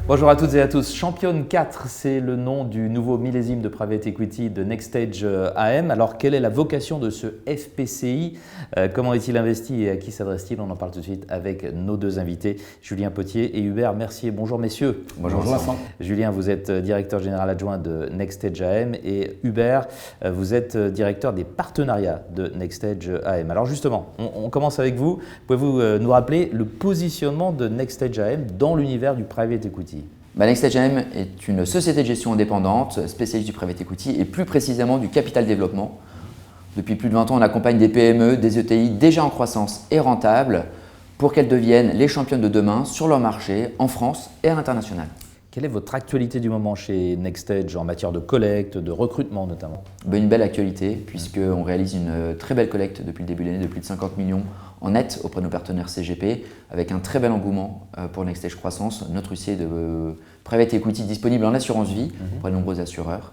Bonjour à toutes et à tous. Championne 4, c'est le nom du nouveau millésime de Private Equity de NextEdge AM. Alors, quelle est la vocation de ce FPCI? Comment est-il investi et à qui s'adresse-t-il? On en parle tout de suite avec nos deux invités, Julien Potier et Hubert Mercier. Bonjour messieurs. Bonjour Vincent. Julien, vous êtes directeur général adjoint de NextEdge AM et Hubert, vous êtes directeur des partenariats de NextEdge AM. Alors justement, on commence avec vous. Pouvez-vous nous rappeler le positionnement de NextEdge AM dans l'univers du Private Equity? NextEdge AM est une société de gestion indépendante, spécialiste du private equity et plus précisément du capital développement. Depuis plus de 20 ans, on accompagne des PME, des ETI déjà en croissance et rentables pour qu'elles deviennent les championnes de demain sur leur marché en France et à l'international. Quelle est votre actualité du moment chez NextEdge en matière de collecte, de recrutement notamment? Une belle actualité puisqu'on réalise une très belle collecte depuis le début de l'année de plus de 50 millions en net auprès de nos partenaires CGP avec un très bel engouement pour NextEdge Croissance, notre huissier de private equity disponible en assurance vie auprès de nombreux assureurs.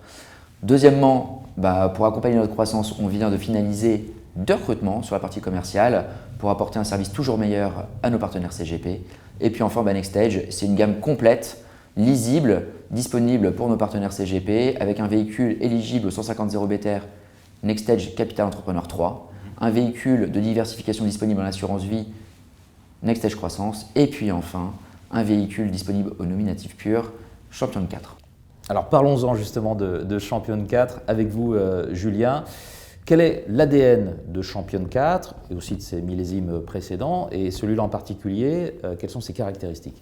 Deuxièmement, pour accompagner notre croissance, on vient de finaliser 2 recrutements sur la partie commerciale pour apporter un service toujours meilleur à nos partenaires CGP. Et puis enfin, NextEdge, c'est une gamme complète, lisible, disponible pour nos partenaires CGP avec un véhicule éligible au 150 BTR NextEdge Capital Entrepreneur 3, un véhicule de diversification disponible en assurance vie NextEdge Croissance et puis enfin un véhicule disponible au nominatif pur Championne 4. Alors parlons-en justement de Championne 4 avec vous Julien. Quel est l'ADN de Championne 4 et aussi de ses millésimes précédents et celui-là en particulier, quelles sont ses caractéristiques?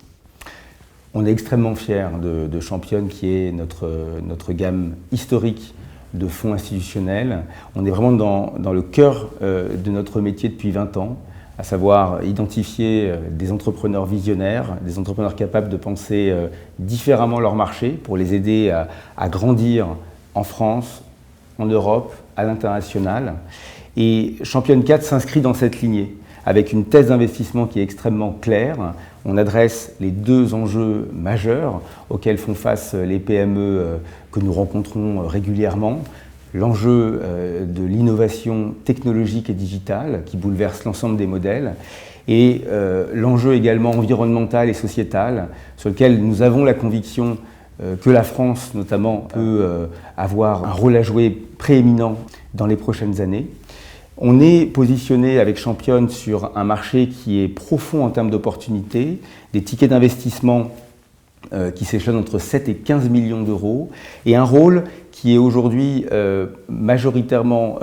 On est extrêmement fiers de Championne qui est notre gamme historique de fonds institutionnels. On est vraiment dans le cœur de notre métier depuis 20 ans, à savoir identifier des entrepreneurs visionnaires, des entrepreneurs capables de penser différemment leur marché pour les aider à grandir en France, en Europe, à l'international. Et Championne 4 s'inscrit dans cette lignée, avec une thèse d'investissement qui est extrêmement claire. On adresse les 2 enjeux majeurs auxquels font face les PME que nous rencontrons régulièrement. L'enjeu de l'innovation technologique et digitale qui bouleverse l'ensemble des modèles et l'enjeu également environnemental et sociétal sur lequel nous avons la conviction que la France notamment peut avoir un rôle à jouer prééminent dans les prochaines années. On est positionné avec Championne sur un marché qui est profond en termes d'opportunités, des tickets d'investissement qui s'échelonnent entre 7 et 15 millions d'euros et un rôle qui est aujourd'hui majoritairement,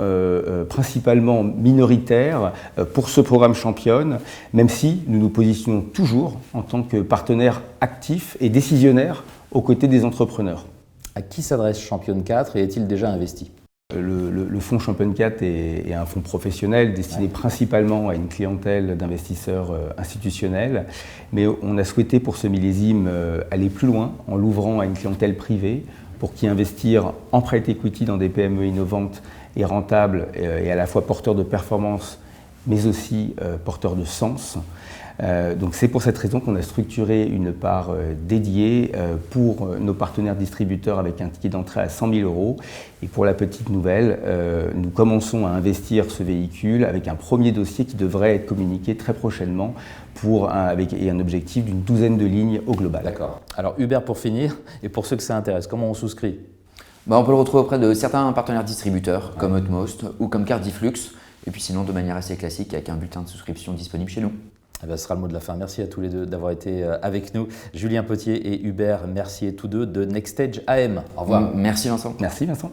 principalement minoritaire pour ce programme Championne, même si nous nous positionnons toujours en tant que partenaire actif et décisionnaire aux côtés des entrepreneurs. À qui s'adresse Championne 4 et est-il déjà investi? Le fonds Championne 4 est un fonds professionnel destiné principalement à une clientèle d'investisseurs institutionnels, mais on a souhaité pour ce millésime aller plus loin en l'ouvrant à une clientèle privée pour qui investir en private equity dans des PME innovantes et rentables et à la fois porteurs de performance mais aussi porteurs de sens. Donc c'est pour cette raison qu'on a structuré une part dédiée pour nos partenaires distributeurs avec un ticket d'entrée à 100 000 euros. Et pour la petite nouvelle, nous commençons à investir ce véhicule avec un premier dossier qui devrait être communiqué très prochainement avec un objectif d'une 12aine de lignes au global. D'accord. Alors Hubert, pour finir, et pour ceux que ça intéresse, comment on souscrit? On peut le retrouver auprès de certains partenaires distributeurs comme Utmost ou comme Cardiflux et puis sinon de manière assez classique avec un bulletin de souscription disponible chez nous. Ce sera le mot de la fin. Merci à tous les deux d'avoir été avec nous. Julien Potier et Hubert Mercier, tous deux de NextEdge AM. Au revoir. Merci Vincent. Merci Vincent.